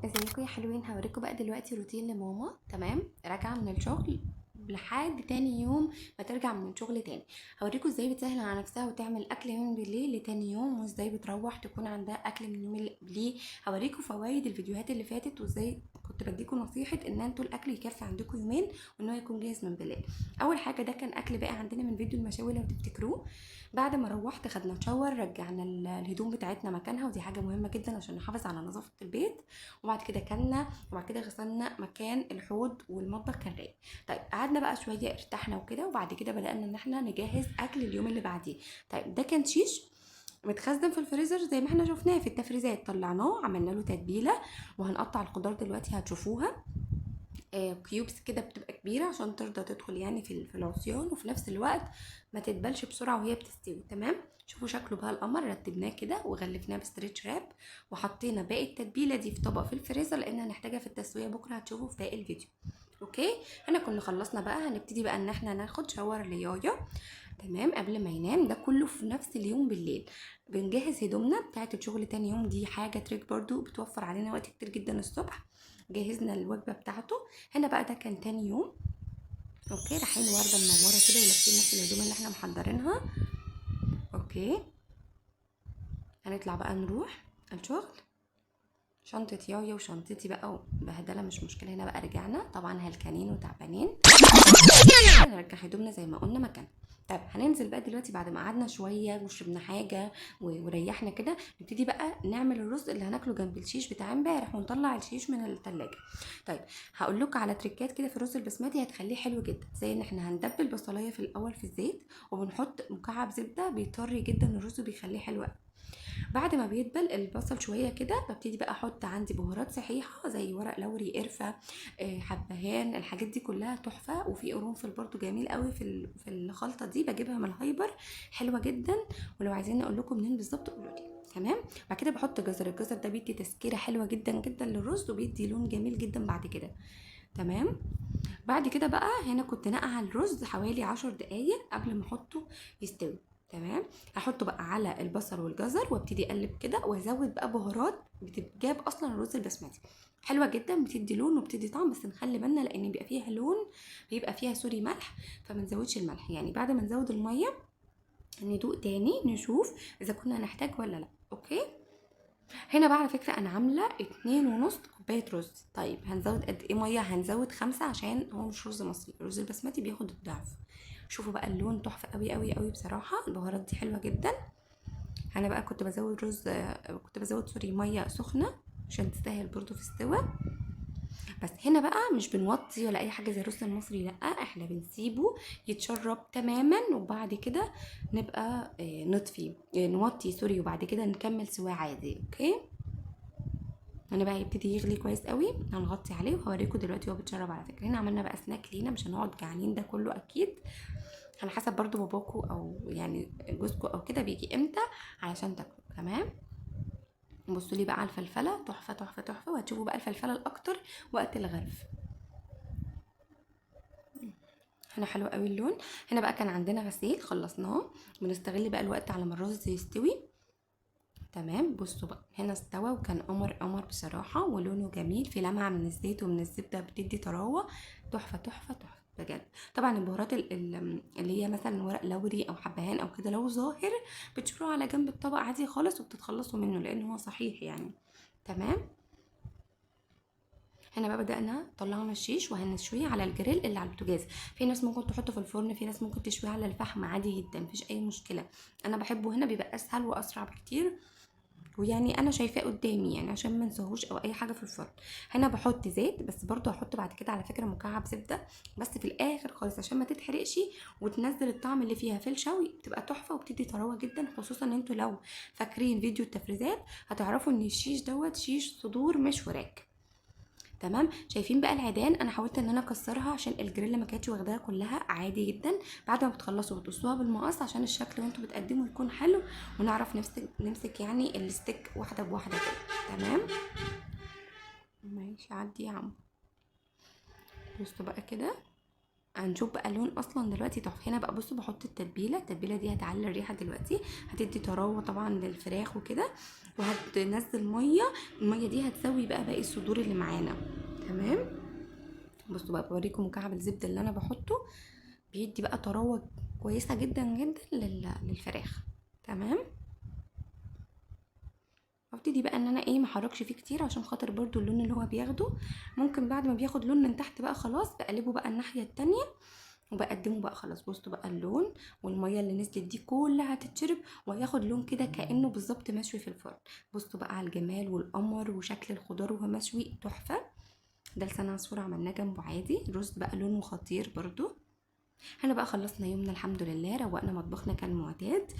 ازيكم يا حلوين؟ هوريكم بقى دلوقتي روتين لماما. تمام، راجعه من الشغل لحد تاني يوم ما ترجع من الشغل تاني. هوريكم ازاي بتسهل على نفسها وتعمل اكل من بالليل لتاني يوم، وازاي بتروح تكون عندها اكل من يوم اللي قبليه. هوريكم فوائد الفيديوهات اللي فاتت، وازاي كنت بديكم نصيحه ان انتوا الاكل يكفي عندكم يومين وان هو يكون جاهز من بالليل. اول حاجه ده كان اكل بقى عندنا من فيديو المشاوي لو تفتكروه. بعد ما روحت خدنا شاور، رجعنا الهدوم بتاعتنا مكانها، ودي حاجه مهمه جدا عشان نحافظ على نظافه البيت. وبعد كده كلنا، وبعد كده غسلنا مكان الحوض والمطبخ كان رايق. طيب قعدنا بقى شويه ارتحنا وكده، وبعد كده بدانا ان احنا نجهز اكل اليوم اللي بعديه. طيب ده كان شيش متخزن في الفريزر زي ما احنا شفناه في التفريزات، طلعناه عملنا له تتبيله. وهنقطع الخضار دلوقتي هتشوفوها. كيوبس كده بتبقى كبيره عشان ترضى تدخل يعني في العصيان، وفي نفس الوقت ما تتبلش بسرعه وهي بتستوي. تمام، شوفوا شكله بقى القمر. رتبناه كده وغلفناه بستريتش راب، وحطينا باقي التتبيله دي في طبق في الفريزر لان هنحتاجها في التسويه بكره، هتشوفوا في باقي الفيديو. اوكي، احنا كنا خلصنا بقى، هنبتدي بقى ان احنا ناخد شاور ليايا. تمام، قبل ما ينام، ده كله في نفس اليوم بالليل. بنجهز هدومنا بتاعه الشغل تاني يوم، دي حاجه تريك برضو بتوفر علينا وقت كتير جدا الصبح. جهزنا الوجبه بتاعته. هنا بقى ده كان تاني يوم. اوكي، رايحين ورده منوره كده ولابسين نفس الهدوم اللي احنا محضرينها. اوكي، هنطلع بقى نروح الشغل. شنطة يايا وشنطتي بقى بهدلة، مش مشكلة. هنا بقى رجعنا طبعا هلكانين وتعبانين. هنرجع هدومنا زي ما قلنا مكان. طيب هننزل بقى دلوقتي بعد ما قعدنا شويه وشربنا حاجه وريحنا كده، نبتدي بقى نعمل الرز اللي هناكله جنب الشيش بتاع امبارح، ونطلع الشيش من التلاجة. طيب هقول لكم على تريكات كده في الرز البسمتي هتخليه حلو جدا، زي ان احنا هندبل بصلايه في الاول في الزيت، وبنحط مكعب زبده بيطري جدا الرز وبيخليه حلو. بعد ما بيدبل البصل شويه كده، ببتدي بقى احط عندي بهارات صحيحه زي ورق لوري، قرفه، حبهان، الحاجات دي كلها تحفه. وفي قرنفل برده جميل قوي في الخلطه دي، بجيبها من الهايبر، حلوه جدا. ولو عايزين اقول لكم منين بالظبط قولوا لي. تمام، بعد كده بحط جزر. الجزر ده بيدي تسكيره حلوه جدا جدا للرز، وبيدي لون جميل جدا بعد كده. تمام، بعد كده بقى هنا كنت نقع الرز حوالي 10 دقايق قبل ما احطه يستوي. تمام، هحطه بقى على البصل والجزر وابتدي اقلب كده، وازود بقى بهارات بتتجاب اصلا الرز البسمتي، حلوه جدا، بتدي لون وبتدي طعم. بس نخلي بالنا لان بيبقى فيها لون، بيبقى فيها سوري ملح، فما نزودش الملح. يعني بعد ما نزود الميه ندوق تاني نشوف اذا كنا هنحتاج ولا لا. اوكي، هنا بقى على فكرة أنا عاملة 2.5 كوباية رز. طيب هنزود قد إيه مية؟ هنزود 5 عشان هو مش رز مصري، الرز البسمتي بياخد الضعف. شوفوا بقى اللون تحفة قوي قوي قوي بصراحة. البهارات دي حلوة جدا. أنا بقى كنت بزود رز، كنت بزود سوري مية سخنة عشان تستاهل برضو في السوا. بس هنا بقى مش بنوطي ولا اي حاجه زي الرز المصري، لا احنا بنسيبه يتشرب تماما، وبعد كده نبقى نطفي، نوطي سوري، وبعد كده نكمل سوا عادي. اوكي، هنا بقى يبتدي يغلي كويس قوي، هنغطي عليه وهوريكم دلوقتي وهو بيتشرب. على فكره هنا عملنا بقى سناك لينا، مش هنقعد جعانين ده كله اكيد. على حسب برضو باباكو او يعني جوزكو او كده بيجي امتى علشان تاكلوا. تمام، بصوا لي بقى على الفلفله، تحفه تحفه تحفه. وهتشوفوا بقى الفلفله الاكتر وقت الغرف. هنا حلو قوي اللون. هنا بقى كان عندنا غسيل خلصناه، بنستغل بقى الوقت على ما الرز يستوي. تمام، بصوا بقى هنا استوى وكان قمر قمر بصراحة، ولونه جميل، في لمعة من الزيت ومن الزبدة بتدي طراوة. تحفة تحفة تحفة بجد. طبعا البهارات اللي هي مثلا ورق لوري او حبهان او كده لو ظاهر، بتشيلوه على جنب الطبق عادي خالص وبتتخلصوا منه لان هو صحيح يعني. تمام، هنا بقى بدأنا طلعنا الشيش وهنشويه على الجريل اللي على البوتاجاز. في ناس ممكن تحطه في الفرن، في ناس ممكن تشويه على الفحم عادي جدا، مفيش اي مشكله. انا بحبه هنا، بيبقى اسهل واسرع بكتير، ويعني انا شايفاه قدامي يعني عشان ما نسويهوش او اي حاجه في الفرن. هنا بحط زيت بس، برضو هحط بعد كده على فكره مكعب زبده بس في الاخر خالص عشان ما تتحرقش وتنزل الطعم اللي فيها في الشوي، بتبقى تحفه وبتدي طراوه جدا. خصوصا ان انتوا لو فاكرين فيديو التفريزات هتعرفوا ان الشيش دوت شيش صدور مش وراك. تمام، شايفين بقى العيدان، انا حاولت ان انا اكسرها عشان الجريل ما كانتش واخداها كلها عادي جدا. بعد ما بتخلصوا بتقصوها بالمقص عشان الشكل وانتوا بتقدموا يكون حلو، ونعرف نمسك يعني الستيك واحده بواحده كده. تمام، ماشي عدي يا عم. بصوا بقى كده، هنشوف بقى اللون اصلا دلوقتي تحفه. هنا بقى بصوا بحط التتبيله دي هتعلي الريحه دلوقتي، هتدي طراوه طبعا للفراخ وكده، وهتنزل ميه. الميه دي هتسوي بقى باقي الصدور اللي معانا. تمام. بصوا بقى بوريكم مكعب الزبده اللي انا بحطه، بيدي بقى طراوه كويسه جدا جدا للفراخ. تمام. هبتدي بقى ان انا ايه محركش فيه كتير عشان خاطر برضو اللون اللي هو بياخده. ممكن بعد ما بياخد لون من تحت بقى خلاص بقلبه بقى الناحيه التانية وبقدمه بقى خلاص. بصوا بقى اللون والميه اللي نزلت دي كلها هتتشرب وهياخد لون كده كانه بالظبط مشوي في الفرن. بصوا بقى على الجمال والقمر وشكل الخضار وهو مشوي تحفه. ده لسان عصفور عملناه جنبه عادي، رز بقى لونه خطير برضو. احنا بقى خلصنا يومنا الحمد لله، روقنا مطبخنا كان معتاد.